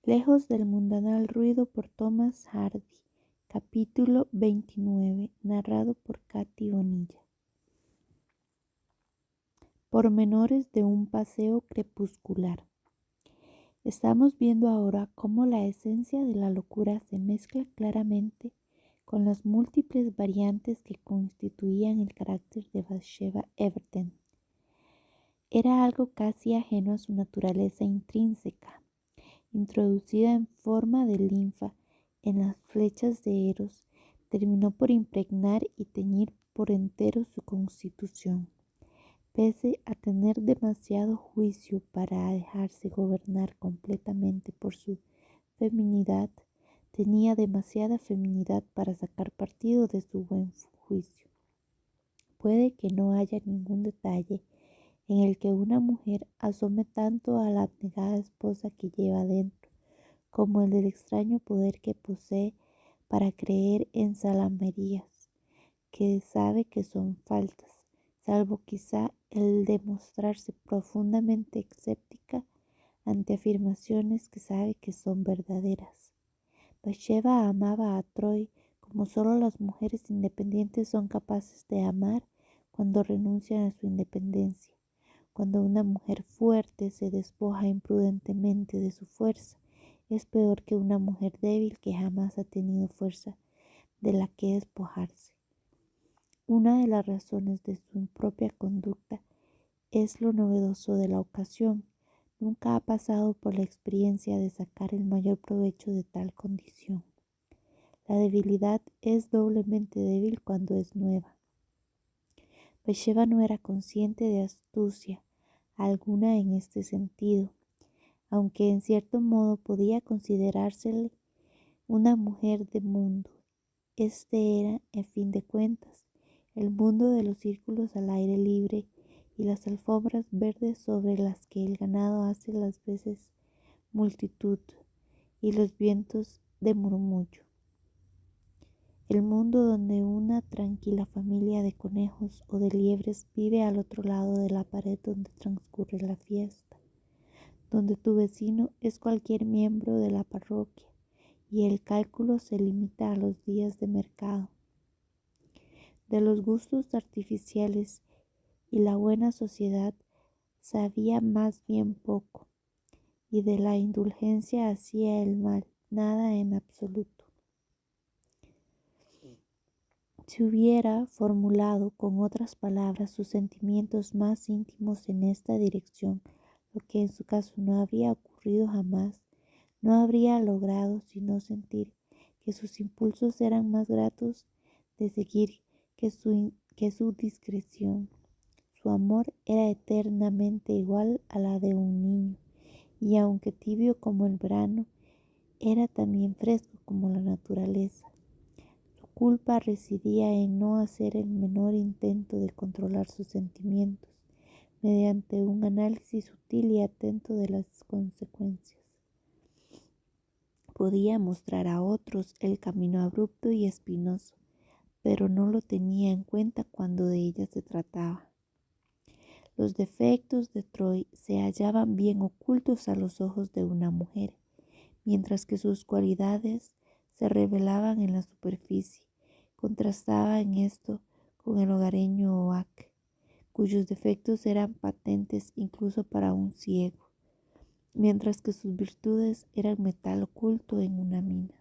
Lejos del mundanal ruido por Thomas Hardy. Capítulo 29, narrado por Katy Bonilla. Pormenores de un paseo crepuscular. Estamos viendo ahora cómo la esencia de la locura se mezcla claramente con las múltiples variantes que constituían el carácter de Bathsheba Everton. Era algo casi ajeno a su naturaleza intrínseca, introducida en forma de linfa en las flechas de Eros, terminó por impregnar y teñir por entero su constitución. Pese a tener demasiado juicio para dejarse gobernar completamente por su feminidad, tenía demasiada feminidad para sacar partido de su buen juicio. Puede que no haya ningún detalle en el que una mujer asome tanto a la abnegada esposa que lleva dentro, como el del extraño poder que posee para creer en salamerías, que sabe que son falsas, salvo quizá el de mostrarse profundamente escéptica ante afirmaciones que sabe que son verdaderas. Bathsheba amaba a Troy como solo las mujeres independientes son capaces de amar cuando renuncian a su independencia. Cuando una mujer fuerte se despoja imprudentemente de su fuerza, es peor que una mujer débil que jamás ha tenido fuerza de la que despojarse. Una de las razones de su propia conducta es lo novedoso de la ocasión. Nunca ha pasado por la experiencia de sacar el mayor provecho de tal condición. La debilidad es doblemente débil cuando es nueva. Bathsheba no era consciente de astucia alguna en este sentido, aunque en cierto modo podía considerársele una mujer de mundo. Este era, en fin de cuentas, el mundo de los círculos al aire libre y las alfombras verdes sobre las que el ganado hace las veces multitud y los vientos de murmullo. El mundo donde una tranquila familia de conejos o de liebres vive al otro lado de la pared donde transcurre la fiesta, donde tu vecino es cualquier miembro de la parroquia y el cálculo se limita a los días de mercado. De los gustos artificiales y la buena sociedad sabía más bien poco, y de la indulgencia hacia el mal nada en absoluto. Si hubiera formulado con otras palabras sus sentimientos más íntimos en esta dirección, lo que en su caso no habría ocurrido jamás, no habría logrado sino sentir que sus impulsos eran más gratos de seguir que su discreción. Su amor era eternamente igual a la de un niño, y aunque tibio como el verano, era también fresco como la naturaleza. Su culpa residía en no hacer el menor intento de controlar sus sentimientos, mediante un análisis sutil y atento de las consecuencias. Podía mostrar a otros el camino abrupto y espinoso, pero no lo tenía en cuenta cuando de ella se trataba. Los defectos de Troy se hallaban bien ocultos a los ojos de una mujer, mientras que sus cualidades se revelaban en la superficie. Contrastaba en esto con el hogareño Oak, cuyos defectos eran patentes incluso para un ciego, mientras que sus virtudes eran metal oculto en una mina.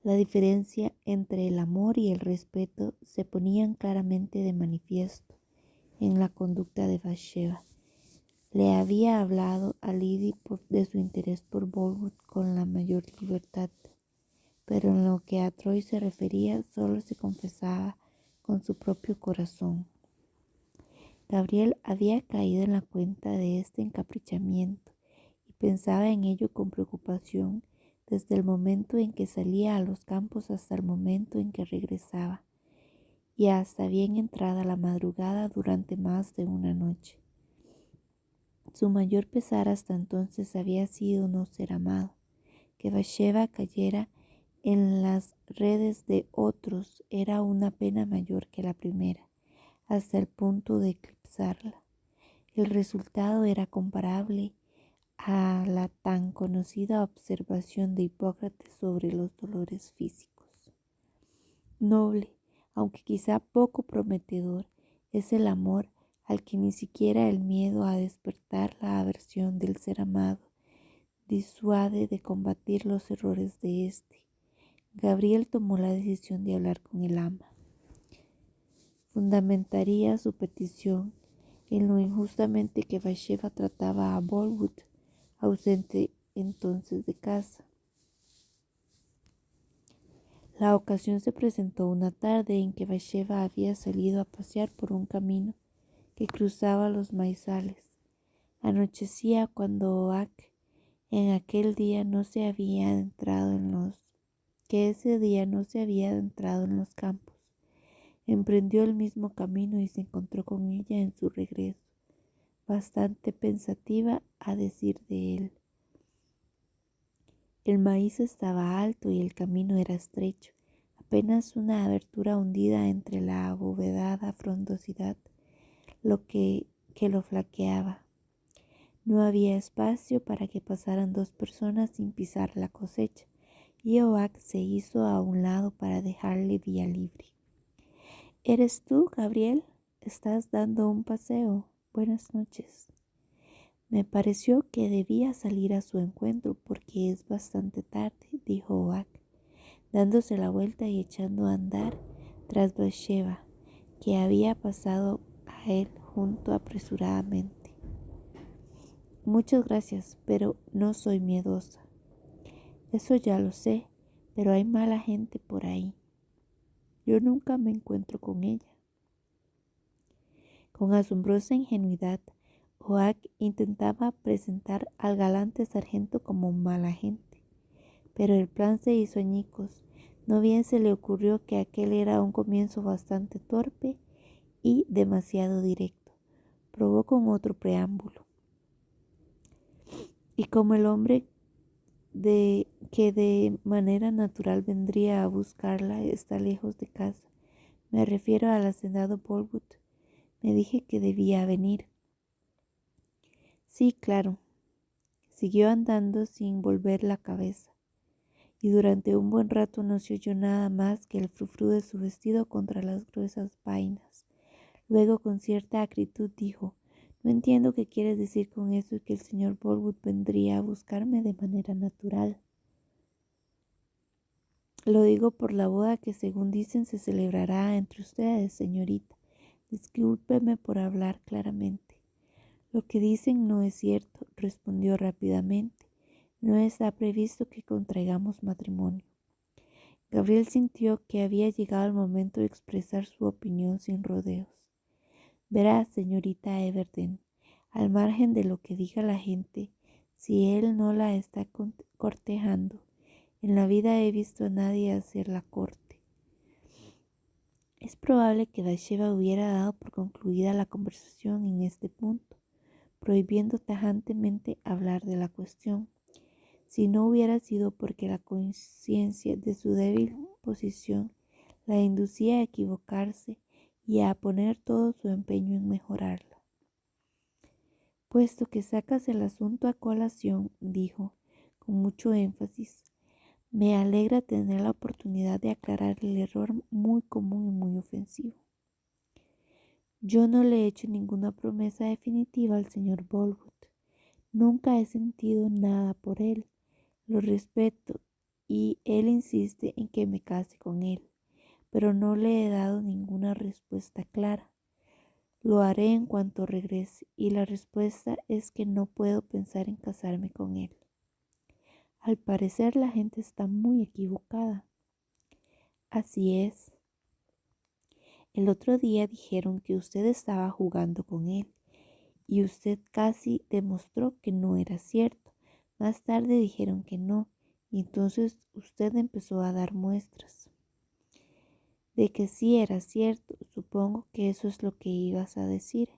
La diferencia entre el amor y el respeto se ponían claramente de manifiesto en la conducta de Bathsheba. Le había hablado a Liddy de su interés por Bournemouth con la mayor libertad, pero en lo que a Troy se refería solo se confesaba con su propio corazón. Gabriel había caído en la cuenta de este encaprichamiento y pensaba en ello con preocupación desde el momento en que salía a los campos hasta el momento en que regresaba, y hasta bien entrada la madrugada durante más de una noche. Su mayor pesar hasta entonces había sido no ser amado. Que Bathsheba cayera en las redes de otros era una pena mayor que la primera, hasta el punto de eclipsarla. El resultado era comparable a la tan conocida observación de Hipócrates sobre los dolores físicos. Noble, aunque quizá poco prometedor, es el amor al que ni siquiera el miedo a despertar la aversión del ser amado disuade de combatir los errores de éste. Gabriel tomó la decisión de hablar con el ama. Fundamentaría su petición en lo injustamente que Bathsheba trataba a Bolwood, ausente entonces de casa. La ocasión se presentó una tarde en que Bathsheba había salido a pasear por un camino que cruzaba los maizales. Anochecía cuando Oak en aquel día no se había adentrado en los campos. Emprendió el mismo camino y se encontró con ella en su regreso, bastante pensativa a decir de él. El maíz estaba alto y el camino era estrecho, apenas una abertura hundida entre la abovedada frondosidad, que lo flaqueaba. No había espacio para que pasaran dos personas sin pisar la cosecha, y Oak se hizo a un lado para dejarle vía libre. ¿Eres tú, Gabriel? ¿Estás dando un paseo? Buenas noches. Me pareció que debía salir a su encuentro porque es bastante tarde, dijo Oak, dándose la vuelta y echando a andar tras Bathsheba, que había pasado a él junto apresuradamente. Muchas gracias, pero no soy miedosa. Eso ya lo sé, pero hay mala gente por ahí. Yo nunca me encuentro con ella. Con asombrosa ingenuidad, Oak intentaba presentar al galante sargento como mala gente, pero el plan se hizo añicos. No bien se le ocurrió que aquel era un comienzo bastante torpe y demasiado directo. Probó con otro preámbulo. Y como el hombre que de manera natural vendría a buscarla está lejos de casa, me refiero al hacendado Bolwood, me dije que debía venir. Sí, claro. Siguió andando sin volver la cabeza, y durante un buen rato no se oyó nada más que el frufru de su vestido contra las gruesas vainas. Luego, con cierta acritud, dijo: no entiendo qué quieres decir con eso y que el señor Bolwood vendría a buscarme de manera natural. Lo digo por la boda que, según dicen, se celebrará entre ustedes, señorita. Discúlpeme por hablar claramente. Lo que dicen no es cierto, respondió rápidamente. No está previsto que contraigamos matrimonio. Gabriel sintió que había llegado el momento de expresar su opinión sin rodeos. Verá, señorita Everdene, al margen de lo que diga la gente, si él no la está cortejando, en la vida he visto a nadie hacer la corte. Es probable que Bathsheba hubiera dado por concluida la conversación en este punto, prohibiendo tajantemente hablar de la cuestión, si no hubiera sido porque la conciencia de su débil posición la inducía a equivocarse y a poner todo su empeño en mejorarla. Puesto que sacas el asunto a colación, dijo, con mucho énfasis, me alegra tener la oportunidad de aclarar el error muy común y muy ofensivo. Yo no le he hecho ninguna promesa definitiva al señor Bolwood. Nunca he sentido nada por él. Lo respeto y él insiste en que me case con él, pero no le he dado ninguna respuesta clara. Lo haré en cuanto regrese y la respuesta es que no puedo pensar en casarme con él. Al parecer la gente está muy equivocada. Así es. El otro día dijeron que usted estaba jugando con él y usted casi demostró que no era cierto. Más tarde dijeron que no y entonces usted empezó a dar muestras de que sí era cierto. Supongo que eso es lo que ibas a decir.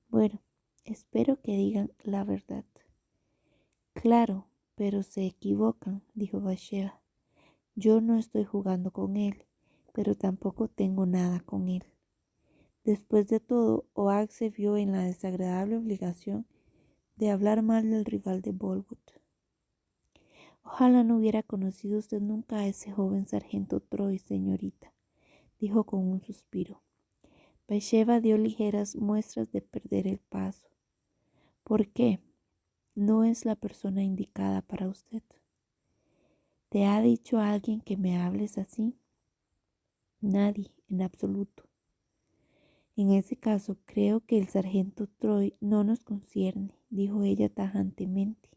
Bueno, espero que digan la verdad. Claro, pero se equivocan, dijo Bathsheba. Yo no estoy jugando con él, pero tampoco tengo nada con él. Después de todo, Oak se vio en la desagradable obligación de hablar mal del rival de Bolwood. Ojalá no hubiera conocido usted nunca a ese joven sargento Troy, señorita, dijo con un suspiro. Bathsheba dio ligeras muestras de perder el paso. ¿Por qué? No es la persona indicada para usted. ¿Te ha dicho alguien que me hables así? Nadie, en absoluto. En ese caso, creo que el sargento Troy no nos concierne, dijo ella tajantemente.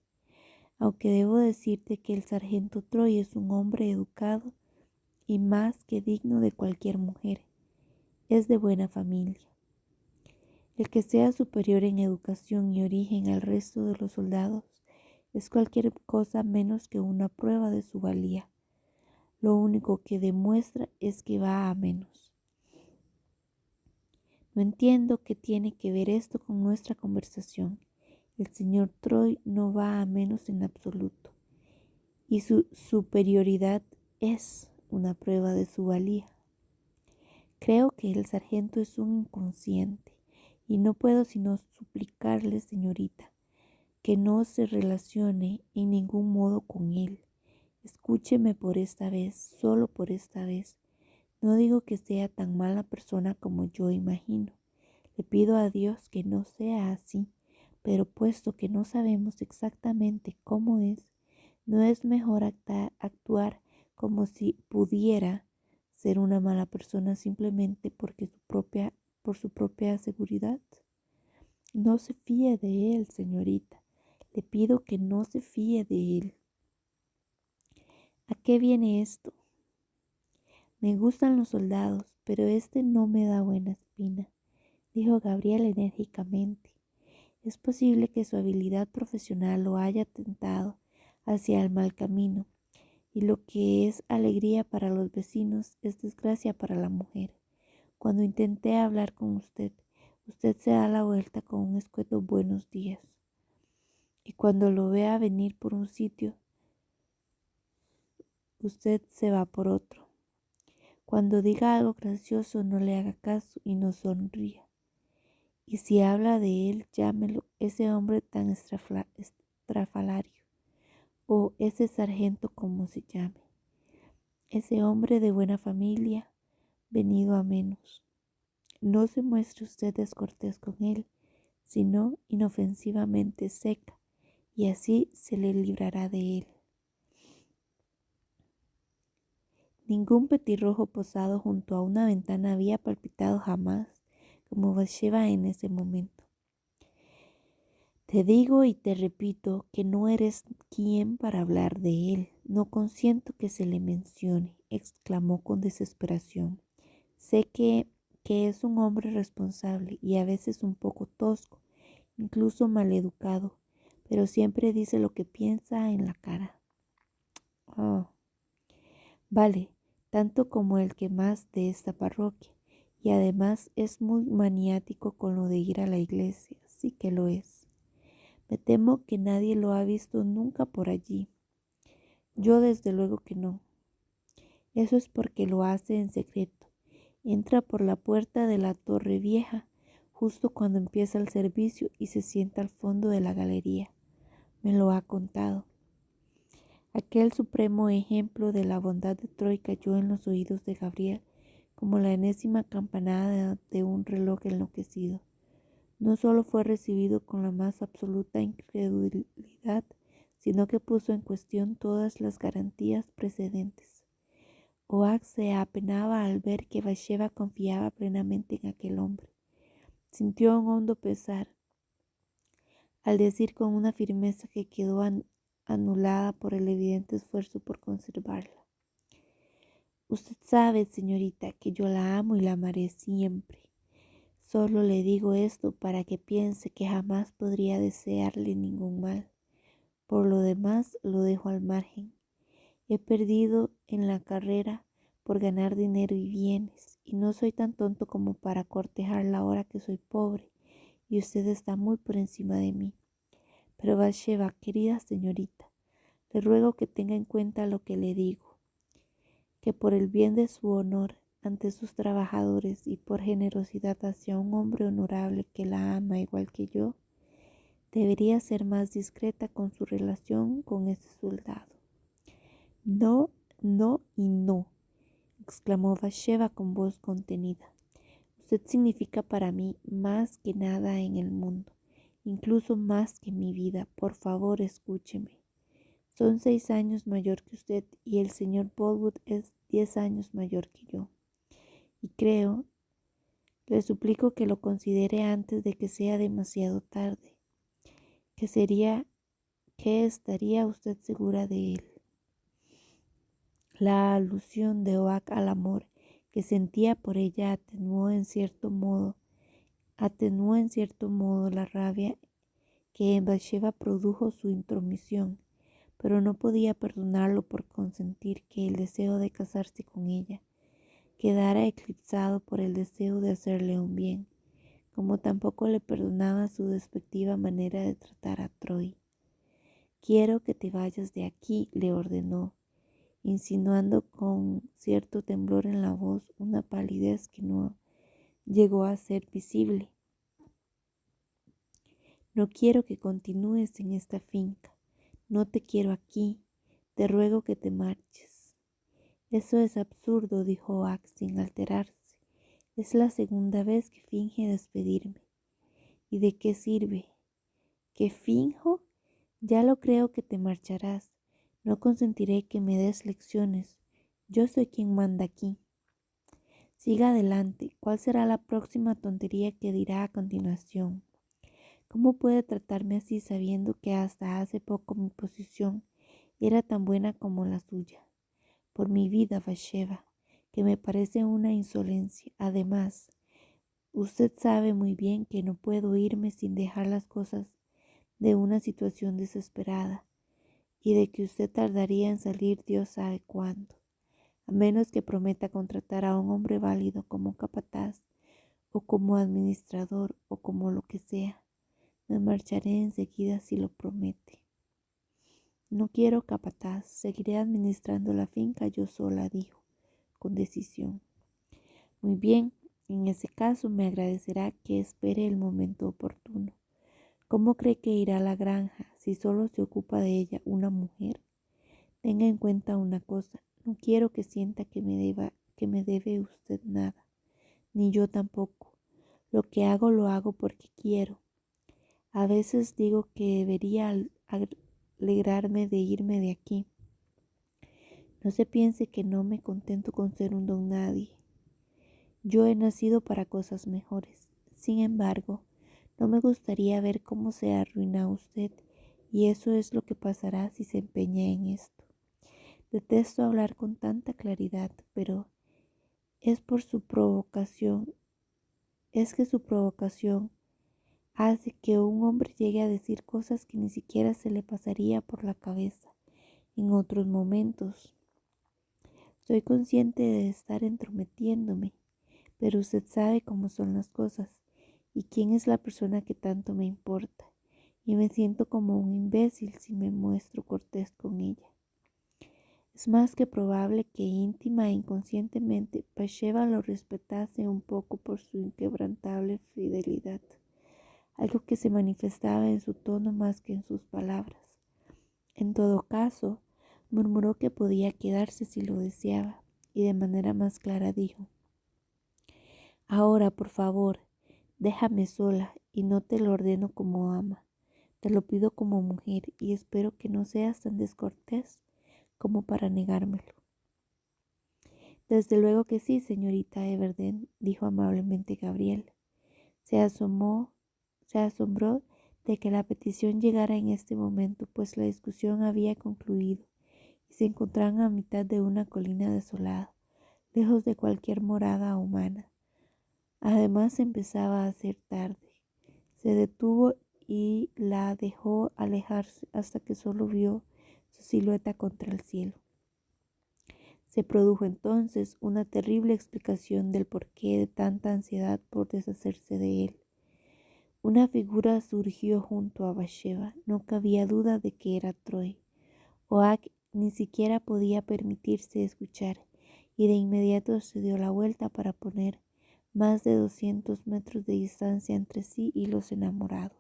Aunque debo decirte que el sargento Troy es un hombre educado y más que digno de cualquier mujer. Es de buena familia. El que sea superior en educación y origen al resto de los soldados es cualquier cosa menos que una prueba de su valía. Lo único que demuestra es que va a menos. No entiendo qué tiene que ver esto con nuestra conversación. El señor Troy no va a menos en absoluto, y su superioridad es una prueba de su valía. Creo que el sargento es un inconsciente, y no puedo sino suplicarle, señorita, que no se relacione en ningún modo con él. Escúcheme por esta vez, solo por esta vez. No digo que sea tan mala persona como yo imagino. Le pido a Dios que no sea así, pero puesto que no sabemos exactamente cómo es, ¿no es mejor actuar como si pudiera ser una mala persona simplemente por su propia seguridad? No se fíe de él, señorita. Le pido que no se fíe de él. ¿A qué viene esto? Me gustan los soldados, pero este no me da buena espina, dijo Gabriel enérgicamente. Es posible que su habilidad profesional lo haya tentado hacia el mal camino, y lo que es alegría para los vecinos es desgracia para la mujer. Cuando intenté hablar con usted, usted se da la vuelta con un escueto buenos días, y cuando lo vea venir por un sitio, usted se va por otro. Cuando diga algo gracioso, no le haga caso y no sonría. Y si habla de él, llámelo ese hombre tan estrafalario, o ese sargento como se llame. Ese hombre de buena familia, venido a menos. No se muestre usted descortés con él, sino inofensivamente seca, y así se le librará de él. Ningún petirrojo posado junto a una ventana había palpitado jamás como Bathsheba en ese momento. Te digo y te repito que no eres quien para hablar de él. No consiento que se le mencione, exclamó con desesperación. Sé que es un hombre responsable y a veces un poco tosco, incluso maleducado, pero siempre dice lo que piensa en la cara. Oh, vale, tanto como el que más de esta parroquia, y además es muy maniático con lo de ir a la iglesia, sí que lo es. Me temo que nadie lo ha visto nunca por allí. Yo desde luego que no. Eso es porque lo hace en secreto. Entra por la puerta de la Torre Vieja justo cuando empieza el servicio y se sienta al fondo de la galería. Me lo ha contado. Aquel supremo ejemplo de la bondad de Troy cayó en los oídos de Gabriel como la enésima campanada de un reloj enloquecido. No solo fue recibido con la más absoluta incredulidad, sino que puso en cuestión todas las garantías precedentes. Oak se apenaba al ver que Bathsheba confiaba plenamente en aquel hombre. Sintió un hondo pesar al decir con una firmeza que quedó anulada por el evidente esfuerzo por conservarla. Usted sabe, señorita, que yo la amo y la amaré siempre. Solo le digo esto para que piense que jamás podría desearle ningún mal. Por lo demás, lo dejo al margen. He perdido en la carrera por ganar dinero y bienes, y no soy tan tonto como para cortejarla ahora que soy pobre, y usted está muy por encima de mí. Pero Bathsheba, querida señorita, le ruego que tenga en cuenta lo que le digo, que por el bien de su honor ante sus trabajadores y por generosidad hacia un hombre honorable que la ama igual que yo, debería ser más discreta con su relación con ese soldado. No, no y no, exclamó Bathsheba con voz contenida. Usted significa para mí más que nada en el mundo, incluso más que mi vida. Por favor, escúcheme. Son 6 años mayor que usted y el señor Bolwood es 10 años mayor que yo. Y creo, le suplico que lo considere antes de que sea demasiado tarde. ¿Qué estaría usted segura de él? La alusión de Oak al amor que sentía por ella atenuó en cierto modo la rabia que en Bathsheba produjo su intromisión, pero no podía perdonarlo por consentir que el deseo de casarse con ella quedara eclipsado por el deseo de hacerle un bien, como tampoco le perdonaba su despectiva manera de tratar a Troy. «Quiero que te vayas de aquí», le ordenó, insinuando con cierto temblor en la voz una palidez que no llegó a ser visible. «No quiero que continúes en esta finca. No te quiero aquí. Te ruego que te marches». «Eso es absurdo», dijo Oak sin alterarse. «Es la segunda vez que finge despedirme». «¿Y de qué sirve?» «¿Qué finjo? Ya lo creo que te marcharás. No consentiré que me des lecciones. Yo soy quien manda aquí». «Siga adelante. ¿Cuál será la próxima tontería que dirá a continuación? ¿Cómo puede tratarme así sabiendo que hasta hace poco mi posición era tan buena como la suya? Por mi vida, Bathsheba, que me parece una insolencia. Además, usted sabe muy bien que no puedo irme sin dejar las cosas de una situación desesperada, y de que usted tardaría en salir Dios sabe cuándo, a menos que prometa contratar a un hombre válido como capataz, o como administrador, o como lo que sea. Me marcharé enseguida si lo promete». «No quiero capataz, seguiré administrando la finca yo sola», dijo, con decisión. «Muy bien, en ese caso me agradecerá que espere el momento oportuno. ¿Cómo cree que irá a la granja si solo se ocupa de ella una mujer? Tenga en cuenta una cosa, no quiero que sienta que me debe usted nada, ni yo tampoco. Lo que hago lo hago porque quiero. A veces digo que debería alegrarme de irme de aquí. No se piense que no me contento con ser un don nadie. Yo he nacido para cosas mejores. Sin embargo, no me gustaría ver cómo se arruina usted, y eso es lo que pasará si se empeña en esto. Detesto hablar con tanta claridad, pero es que su provocación hace que un hombre llegue a decir cosas que ni siquiera se le pasaría por la cabeza en otros momentos. Soy consciente de estar entrometiéndome, pero usted sabe cómo son las cosas y quién es la persona que tanto me importa, y me siento como un imbécil si me muestro cortés con ella. Es más que probable que íntima e inconscientemente Bathsheba lo respetase un poco por su inquebrantable fidelidad, algo que se manifestaba en su tono más que en sus palabras. En todo caso, murmuró que podía quedarse si lo deseaba, y de manera más clara dijo: «Ahora, por favor, déjame sola, y no te lo ordeno como ama, te lo pido como mujer, y espero que no seas tan descortés como para negármelo». «Desde luego que sí, señorita Everdene», dijo amablemente Gabriel. Se asombró de que la petición llegara en este momento, pues la discusión había concluido y se encontraban a mitad de una colina desolada, lejos de cualquier morada humana. Además empezaba a hacer tarde. Se detuvo y la dejó alejarse hasta que solo vio su silueta contra el cielo. Se produjo entonces una terrible explicación del porqué de tanta ansiedad por deshacerse de él. Una figura surgió junto a Bathsheba. No cabía duda de que era Troy. Oak ni siquiera podía permitirse escuchar, y de inmediato se dio la vuelta para poner más de 200 metros de distancia entre sí y los enamorados.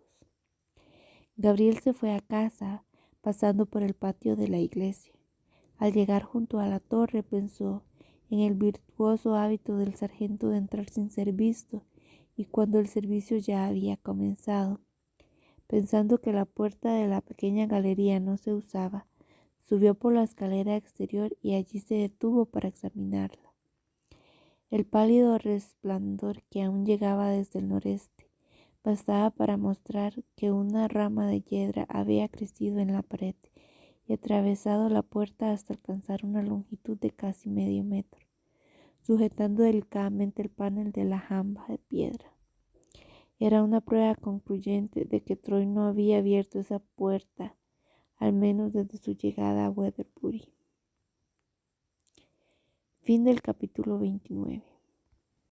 Gabriel se fue a casa, pasando por el patio de la iglesia. Al llegar junto a la torre pensó en el virtuoso hábito del sargento de entrar sin ser visto y cuando el servicio ya había comenzado. Pensando que la puerta de la pequeña galería no se usaba, subió por la escalera exterior y allí se detuvo para examinarla. El pálido resplandor que aún llegaba desde el noreste bastaba para mostrar que una rama de hiedra había crecido en la pared y atravesado la puerta hasta alcanzar una longitud de casi medio metro, sujetando delicadamente el panel de la jamba de piedra. Era una prueba concluyente de que Troy no había abierto esa puerta, al menos desde su llegada a Weatherbury. Fin del capítulo 29.